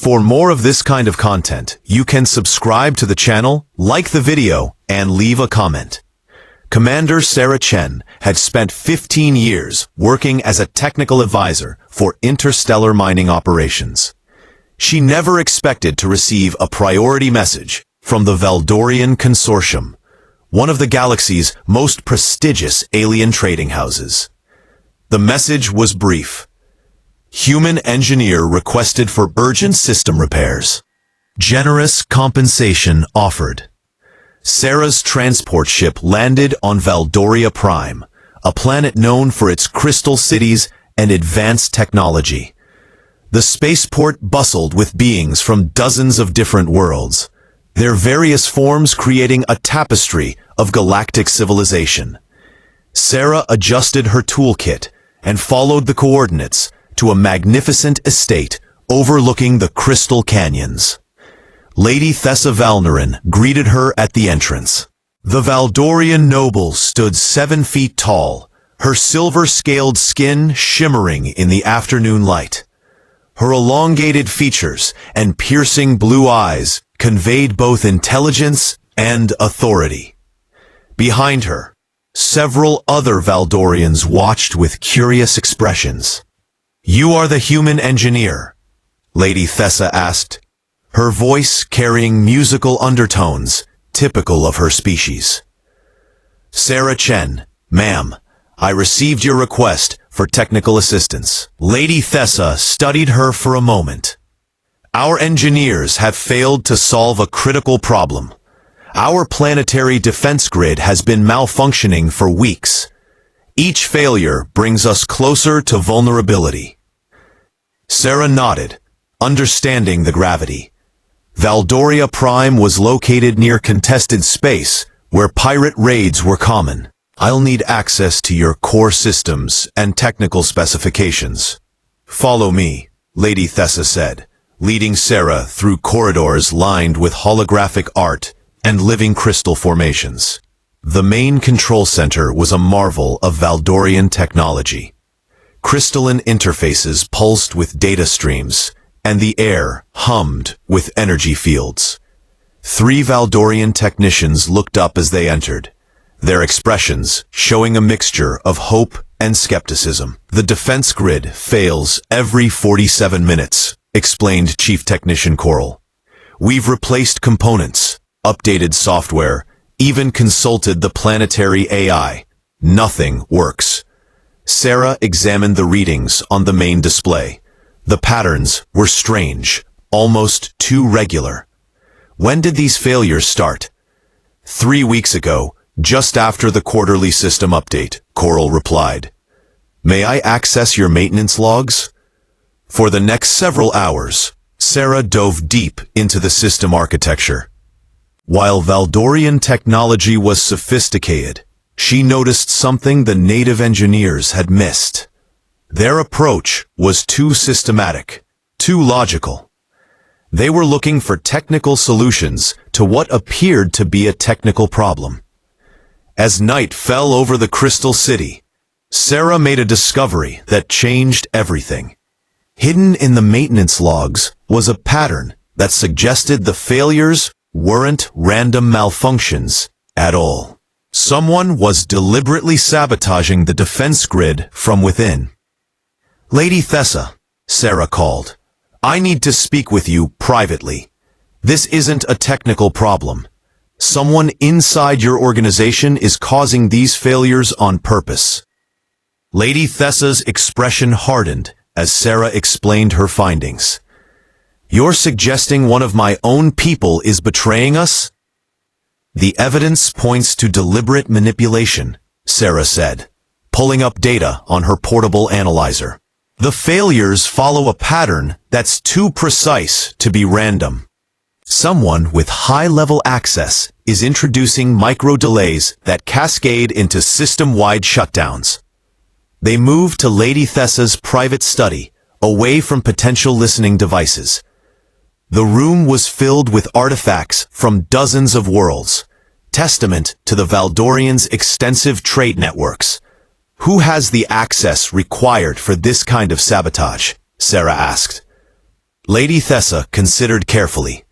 For more of this kind of content, you can subscribe to the channel, like the video, and leave a comment. Commander Sarah Chen had spent 15 years working as a technical advisor for interstellar mining operations. She never expected to receive a priority message from the Valdorian Consortium, one of the galaxy's most prestigious alien trading houses. The message was brief. Human engineer requested for urgent system repairs. Generous compensation offered. Sarah's transport ship landed on Valdoria Prime, a planet known for its crystal cities and advanced technology. The spaceport bustled with beings from dozens of different worlds, their various forms creating a tapestry of galactic civilization. Sarah adjusted her toolkit and followed the coordinates to a magnificent estate overlooking the crystal canyons. Lady Thessa Valnerin greeted her at the entrance. The Valdorian noble stood 7 feet tall, her silver-scaled skin shimmering in the afternoon light. Her elongated features and piercing blue eyes conveyed both intelligence and authority. Behind her, several other Valdorians watched with curious expressions. "You are the human engineer?" Lady Thessa asked, her voice carrying musical undertones typical of her species. "Sarah Chen, ma'am, I received your request for technical assistance." Lady Thessa studied her for a moment. "Our engineers have failed to solve a critical problem. Our planetary defense grid has been malfunctioning for weeks. Each failure brings us closer to vulnerability." Sarah nodded, understanding the gravity. Valdoria Prime was located near contested space, where pirate raids were common. "I'll need access to your core systems and technical specifications." "Follow me," Lady Thessa said, leading Sarah through corridors lined with holographic art and living crystal formations. The main control center was a marvel of Valdorian technology. Crystalline interfaces pulsed with data streams, and the air hummed with energy fields. 3 Valdorian technicians looked up as they entered, their expressions showing a mixture of hope and skepticism. "The defense grid fails every 47 minutes, explained Chief Technician Coral. "We've replaced components, updated software, even consulted the planetary AI. Nothing works." Sarah examined the readings on the main display. The patterns were strange, almost too regular. "When did these failures start?" 3 weeks ago, just after the quarterly system update, Coral replied. "May I access your maintenance logs?" For the next several hours, Sarah dove deep into the system architecture. While Valdorian technology was sophisticated, she noticed something the native engineers had missed. Their approach was too systematic, too logical. They were looking for technical solutions to what appeared to be a technical problem. As night fell over the Crystal City, Sarah made a discovery that changed everything. Hidden in the maintenance logs was a pattern that suggested the failures weren't random malfunctions at all. Someone was deliberately sabotaging the defense grid from within. "Lady Thessa," Sarah called, "I need to speak with you privately. This isn't a technical problem. Someone inside your organization is causing these failures on purpose." Lady Thessa's expression hardened as Sarah explained her findings. "You're suggesting one of my own people is betraying us?" "The evidence points to deliberate manipulation," Sarah said, pulling up data on her portable analyzer. "The failures follow a pattern that's too precise to be random. Someone with high-level access is introducing micro-delays that cascade into system-wide shutdowns." They moved to Lady Thessa's private study, away from potential listening devices. The room was filled with artifacts from dozens of worlds, testament to the Valdorians' extensive trade networks. "Who has the access required for this kind of sabotage?" Sarah asked. Lady Thessa considered carefully.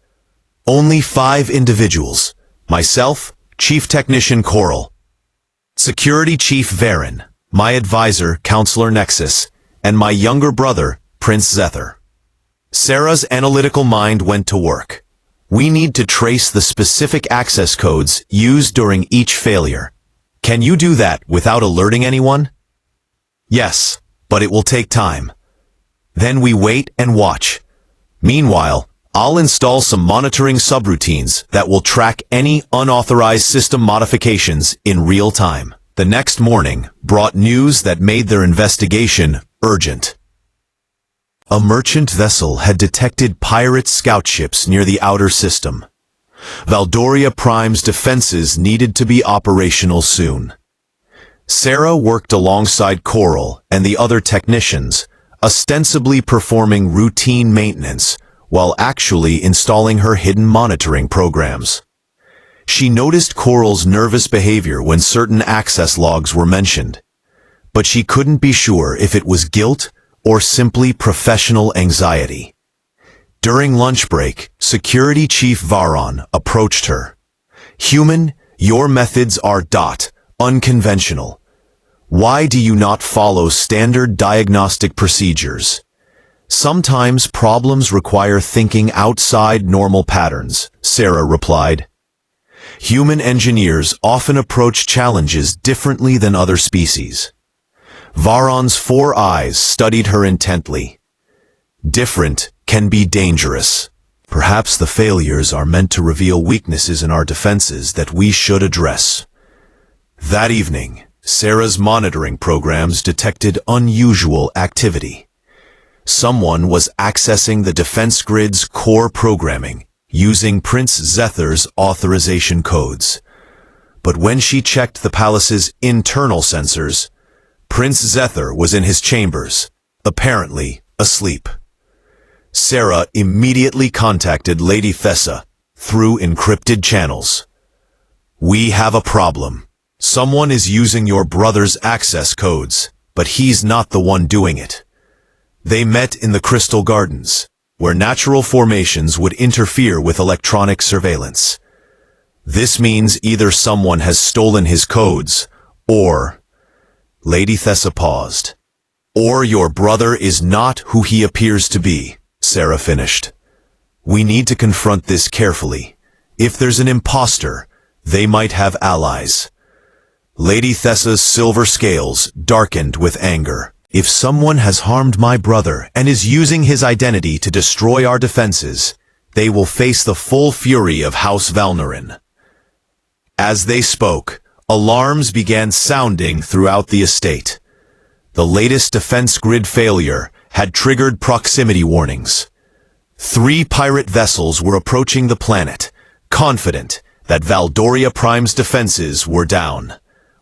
Only 5 individuals. Myself, Chief Technician Coral, Security Chief Varen, my advisor, Counselor Nexus, and my younger brother, Prince Zether. Sarah's analytical mind went to work. We need to trace the specific access codes used during each failure. Can you do that without alerting anyone? Yes, but it will take time. Then we wait and watch. Meanwhile, I'll install some monitoring subroutines that will track any unauthorized system modifications in real time. The next morning brought news that made their investigation urgent. A merchant vessel had detected pirate scout ships near the outer system. Valdoria Prime's defenses needed to be operational soon. Sarah worked alongside Coral and the other technicians, ostensibly performing routine maintenance, while actually installing her hidden monitoring programs. She noticed Coral's nervous behavior when certain access logs were mentioned, but she couldn't be sure if it was guilt or simply professional anxiety. During lunch break, Security Chief Varon approached her. "Human, your methods are unconventional. Why do you not follow standard diagnostic procedures? Sometimes problems require thinking outside normal patterns," Sarah replied. Human engineers often approach challenges differently than other species. Varon's 4 eyes studied her intently. Different can be dangerous. Perhaps the failures are meant to reveal weaknesses in our defenses that we should address. That evening, Sarah's monitoring programs detected unusual activity. Someone was accessing the defense grid's core programming, using Prince Zether's authorization codes. But when she checked the palace's internal sensors, Prince Zether was in his chambers, apparently asleep. Sarah immediately contacted Lady Thessa through encrypted channels. "We have a problem. Someone is using your brother's access codes, but he's not the one doing it." They met in the Crystal Gardens, where natural formations would interfere with electronic surveillance. This means either someone has stolen his codes, or... Lady Thessa paused. "Or your brother is not who he appears to be," Sarah finished. "We need to confront this carefully. If there's an imposter, they might have allies." Lady Thessa's silver scales darkened with anger. "If someone has harmed my brother and is using his identity to destroy our defenses, they will face the full fury of House Valnerin." As they spoke, alarms began sounding throughout the estate. The latest defense grid failure had triggered proximity warnings. 3 pirate vessels were approaching the planet, confident that Valdoria Prime's defenses were down.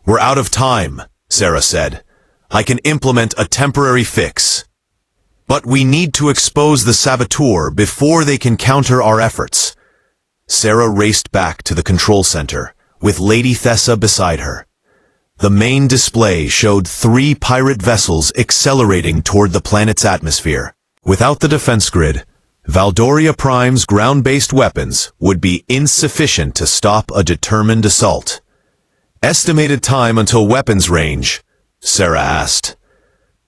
"We're out of time," Sarah said. "I can implement a temporary fix. But we need to expose the saboteur before they can counter our efforts." Sarah raced back to the control center, with Lady Thessa beside her. The main display showed 3 pirate vessels accelerating toward the planet's atmosphere. Without the defense grid, Valdoria Prime's ground-based weapons would be insufficient to stop a determined assault. "Estimated time until weapons range?" Sarah asked.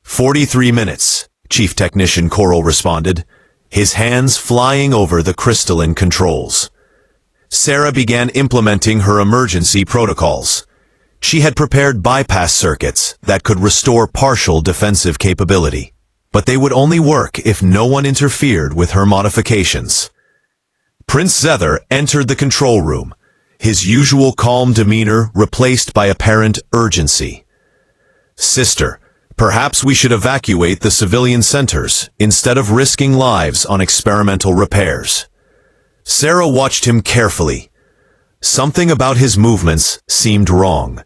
43 minutes, Chief Technician Coral responded, his hands flying over the crystalline controls. Sarah began implementing her emergency protocols. She had prepared bypass circuits that could restore partial defensive capability, but they would only work if no one interfered with her modifications. Prince Zether entered the control room, his usual calm demeanor replaced by apparent urgency. "Sister, perhaps we should evacuate the civilian centers instead of risking lives on experimental repairs." Sarah watched him carefully. Something about his movements seemed wrong,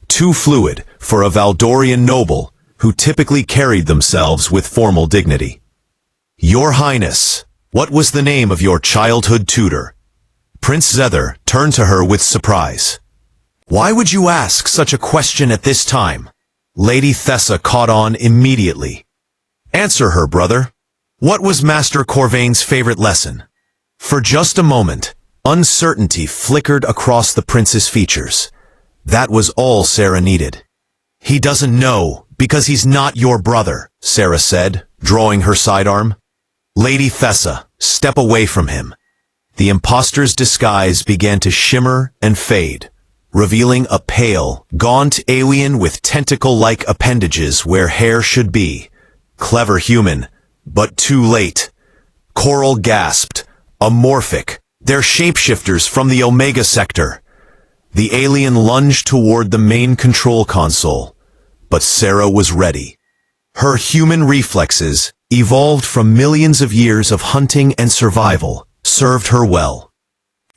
too fluid for a Valdorian noble who typically carried themselves with formal dignity. "Your Highness, what was the name of your childhood tutor?" Prince Zether turned to her with surprise. "Why would you ask such a question at this time?" Lady Thessa caught on immediately. "Answer her, brother." What was Master Corvain's favorite lesson? For just a moment, uncertainty flickered across the prince's features. That was all Sarah needed. He doesn't know, because he's not your brother, Sarah said, drawing her sidearm. Lady Thessa, step away from him. The imposter's disguise began to shimmer and fade, revealing a pale, gaunt alien with tentacle-like appendages where hair should be. Clever human, but too late. Coral gasped. Amorphic. They're shapeshifters from the Omega sector. The alien lunged toward the main control console, but Sarah was ready. Her human reflexes, evolved from millions of years of hunting and survival, served her well.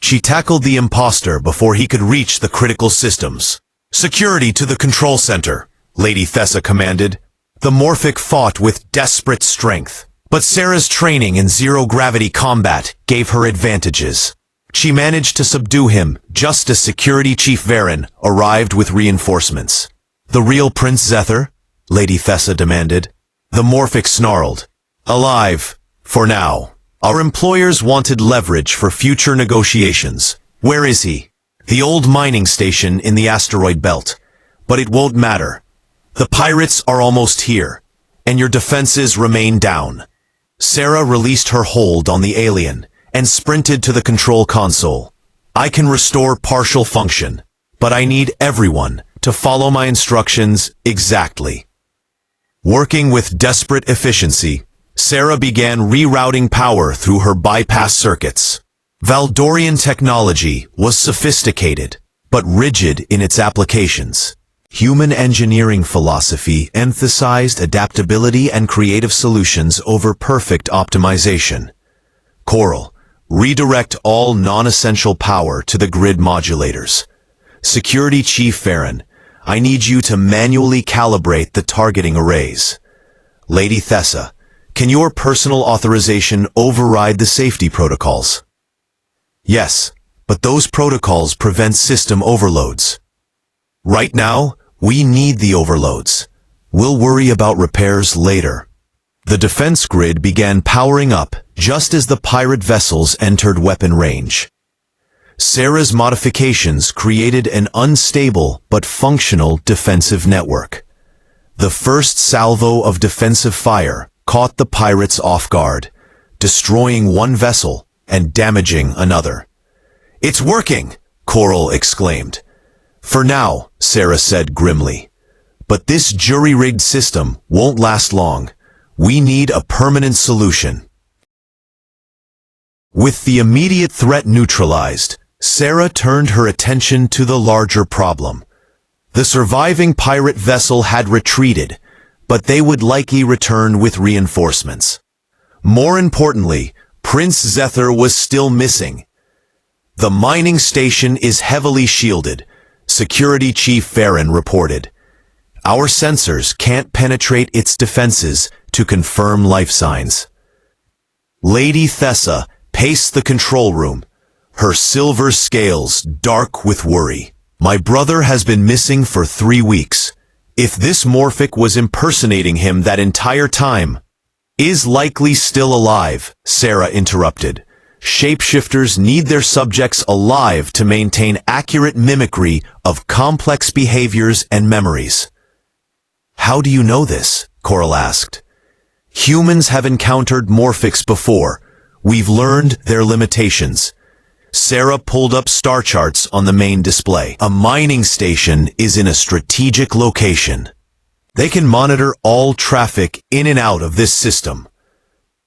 She tackled the imposter before he could reach the critical systems. Security to the control center, Lady Thessa commanded. The Morphic fought with desperate strength, but Sarah's training in zero-gravity combat gave her advantages. She managed to subdue him just as Security Chief Varen arrived with reinforcements. The real Prince Zethar? Lady Thessa demanded. The Morphic snarled. Alive, for now. Our employers wanted leverage for future negotiations. Where is he? The old mining station in the asteroid belt. But it won't matter. The pirates are almost here, and your defenses remain down. Sarah released her hold on the alien and sprinted to the control console. I can restore partial function, but I need everyone to follow my instructions exactly. Working with desperate efficiency, Sarah began rerouting power through her bypass circuits. Valdorian technology was sophisticated, but rigid in its applications. Human engineering philosophy emphasized adaptability and creative solutions over perfect optimization. Coral, redirect all non-essential power to the grid modulators. Security Chief Varen, I need you to manually calibrate the targeting arrays. Lady Thessa, can your personal authorization override the safety protocols? Yes, but those protocols prevent system overloads. Right now, we need the overloads. We'll worry about repairs later. The defense grid began powering up just as the pirate vessels entered weapon range. Sarah's modifications created an unstable but functional defensive network. The first salvo of defensive fire caught the pirates off guard, destroying one vessel and damaging another. It's working, Coral exclaimed. For now, Sarah said grimly. But this jury-rigged system won't last long. We need a permanent solution. With the immediate threat neutralized, Sarah turned her attention to the larger problem. The surviving pirate vessel had retreated, but they would likely return with reinforcements. More importantly, Prince Zethar was still missing. The mining station is heavily shielded, Security Chief Varen reported. Our sensors can't penetrate its defenses to confirm life signs. Lady Thessa paced the control room, her silver scales dark with worry. My brother has been missing for 3 weeks. If this Morphic was impersonating him that entire time, is likely still alive, Sarah interrupted. Shapeshifters need their subjects alive to maintain accurate mimicry of complex behaviors and memories. How do you know this? Coral asked. Humans have encountered Morphics before. We've learned their limitations. Sarah pulled up star charts on the main display. A mining station is in a strategic location. They can monitor all traffic in and out of this system.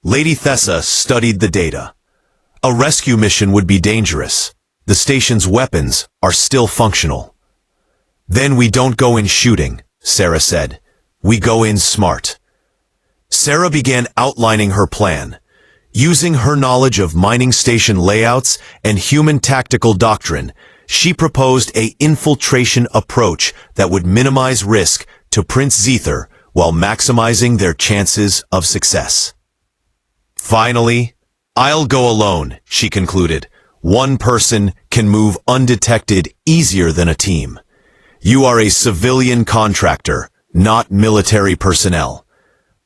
Lady Thessa studied the data. A rescue mission would be dangerous. The station's weapons are still functional. Then we don't go in shooting, Sarah said. We go in smart. Sarah began outlining her plan. Using her knowledge of mining station layouts and human tactical doctrine, she proposed an infiltration approach that would minimize risk to Prince Zethar while maximizing their chances of success. Finally, I'll go alone, she concluded. One person can move undetected easier than a team. You are a civilian contractor, not military personnel.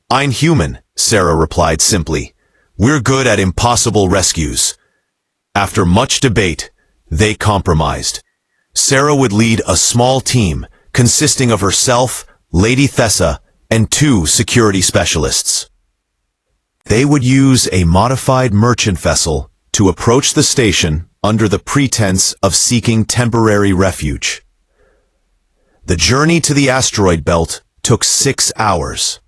I'm human, Sarah replied simply. "We're good at impossible rescues." After much debate, they compromised. Sarah would lead a small team consisting of herself, Lady Thessa, and 2 security specialists. They would use a modified merchant vessel to approach the station under the pretense of seeking temporary refuge. The journey to the asteroid belt took 6 hours.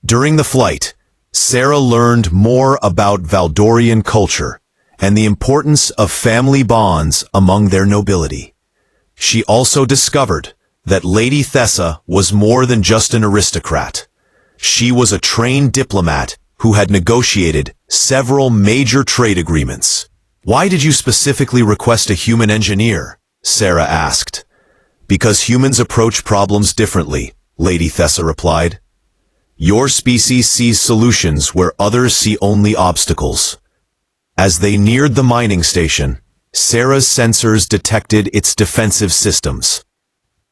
During the flight, Sarah learned more about Valdorian culture and the importance of family bonds among their nobility. She also discovered that Lady Thessa was more than just an aristocrat. She was a trained diplomat who had negotiated several major trade agreements. "Why did you specifically request a human engineer?" Sarah asked. "Because humans approach problems differently," Lady Thessa replied. "Your species sees solutions where others see only obstacles." As they neared the mining station, Sarah's sensors detected its defensive systems.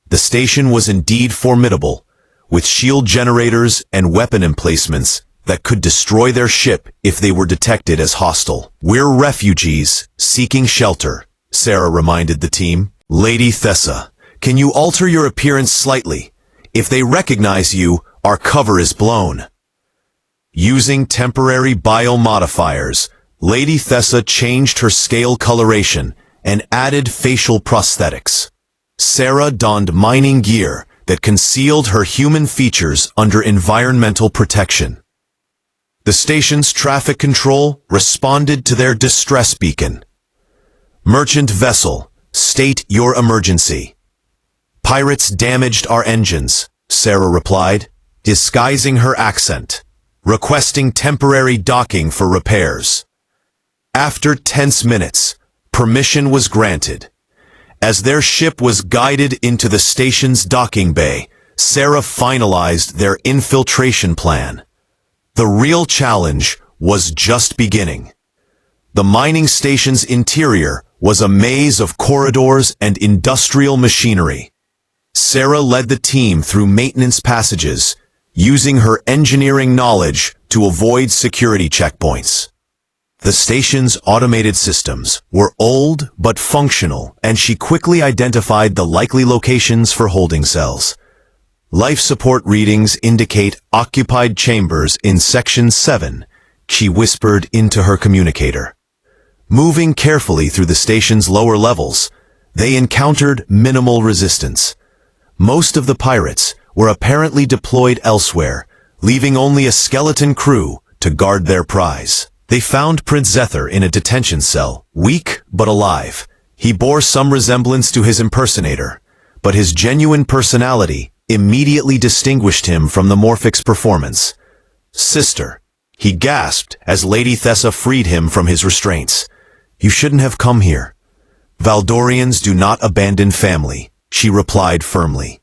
The station was indeed formidable, with shield generators and weapon emplacements that could destroy their ship if they were detected as hostile. "We're refugees seeking shelter," Sarah reminded the team. "Lady Thessa, can you alter your appearance slightly? If they recognize you, our cover is blown." Using temporary biomodifiers, Lady Thessa changed her scale coloration and added facial prosthetics. Sarah donned mining gear that concealed her human features under environmental protection. The station's traffic control responded to their distress beacon. "Merchant vessel, state your emergency." "Pirates damaged our engines," Sarah replied, disguising her accent, requesting temporary docking for repairs. After tense minutes, permission was granted. As their ship was guided into the station's docking bay, Sarah finalized their infiltration plan. The real challenge was just beginning. The mining station's interior was a maze of corridors and industrial machinery. Sarah led the team through maintenance passages, using her engineering knowledge to avoid security checkpoints. The station's automated systems were old but functional, and she quickly identified the likely locations for holding cells. Life support readings indicate occupied chambers in Section 7, she whispered into her communicator. Moving carefully through the station's lower levels, they encountered minimal resistance. Most of the pirates were apparently deployed elsewhere, leaving only a skeleton crew to guard their prize. They found Prince Zethar in a detention cell, weak but alive. He bore some resemblance to his impersonator, but his genuine personality immediately distinguished him from the Morphic's performance. "Sister," he gasped as Lady Thessa freed him from his restraints. "You shouldn't have come here." "Valdorians do not abandon family," she replied firmly.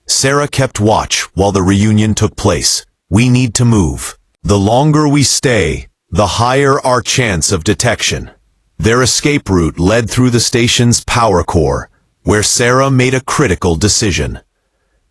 Sarah kept watch while the reunion took place. "We need to move. The longer we stay, the higher our chance of detection." Their escape route led through the station's power core, where Sarah made a critical decision.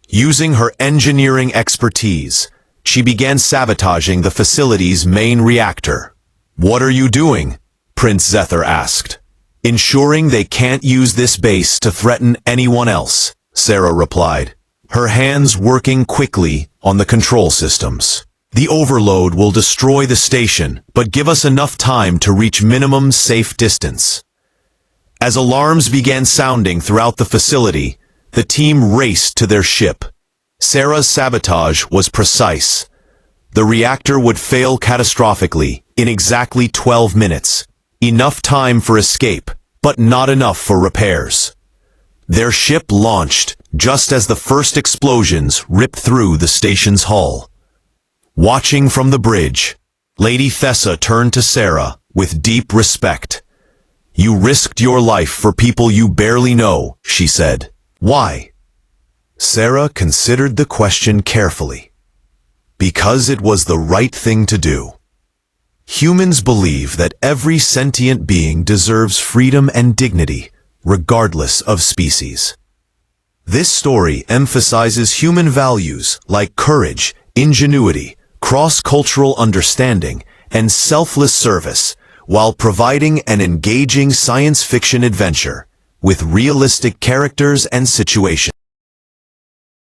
Using her engineering expertise, she began sabotaging the facility's main reactor. "What are you doing?" Prince Zethar asked. "Ensuring they can't use this base to threaten anyone else," Sarah replied, her hands working quickly on the control systems. "The overload will destroy the station, but give us enough time to reach minimum safe distance." As alarms began sounding throughout the facility, the team raced to their ship. Sarah's sabotage was precise. The reactor would fail catastrophically in exactly 12 minutes. Enough time for escape, but not enough for repairs. Their ship launched just as the first explosions ripped through the station's hull. Watching from the bridge, Lady Thessa turned to Sarah with deep respect. "You risked your life for people you barely know," she said. "Why?" Sarah considered the question carefully. "Because it was the right thing to do. Humans believe that every sentient being deserves freedom and dignity, regardless of species. This story emphasizes human values like courage, ingenuity, cross-cultural understanding, and selfless service, while providing an engaging science fiction adventure with realistic characters and situations.